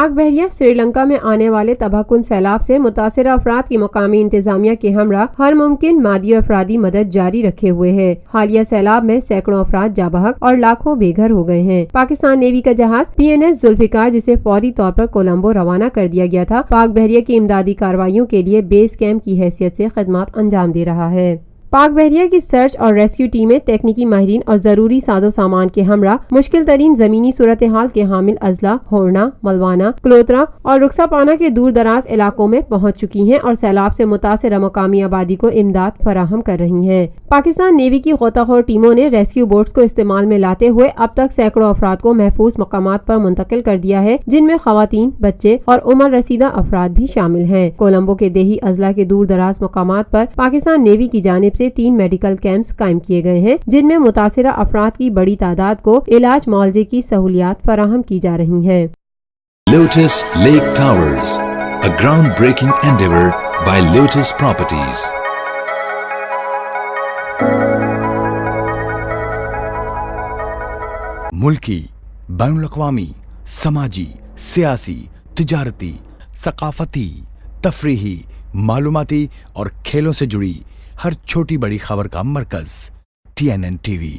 پاک بحریہ श्रीलंका में आने वाले तबाहकुन सैलाब से मुतासिर अफराद की मकामी इंतजामिया के हमरा हर मुमकिन मादी और अफरादी मदद जारी रखे हुए है। हालिया सैलाब में सैकड़ों अफराद जाबहक और लाखों बेघर हो गए हैं। पाकिस्तान नेवी का जहाज PNS जुल्फिकार, जिसे फौरी तौर पर कोलंबो रवाना कर दिया गया था, पाक बहरिया की इमदादी कार्रवाइयों के लिए बेस कैंप की हैसियत से खदमात अंजाम दे रहा है। पाक बहरिया की सर्च और रेस्क्यू टीमें तकनीकी माहिरीन और जरूरी साजो सामान के हमरा मुश्किल तरीन जमीनी सूरत हाल के हामिल अजला, होरना, मलवाना, क्लोत्रा और रुखसापाना के दूर दराज इलाकों में पहुंच चुकी हैं और सैलाब से मुतासिर मकामी आबादी को इमदाद फराहम कर रही हैं। पाकिस्तान नेवी की गोताखोर टीमों ने रेस्क्यू बोट्स को इस्तेमाल में लाते हुए अब तक सैकड़ों अफराद को महफूज मकामात पर मुंतकिल कर दिया है, जिनमें खवातीन, बच्चे और उम्र रसीदा अफराद भी शामिल हैं। कोलंबो के देही अजला के दूर दराज मकामात पर पाकिस्तान नेवी की जानिब से 3 मेडिकल कैंप्स कायम किए गए हैं, जिनमें मुतासिरा अफराद की बड़ी तादाद को इलाज मुआवजे की सहूलियात फराहम की जा रही हैं। Lotus Lake Towers, a groundbreaking endeavor by Lotus Properties. मुल्की, बैनुल-अक़वामी, समाजी, सियासी, तिजारती, सकाफती, तफरीही, मालूमाती और खेलों से जुड़ी हर छोटी बड़ी खबर का मरकज TNN TV।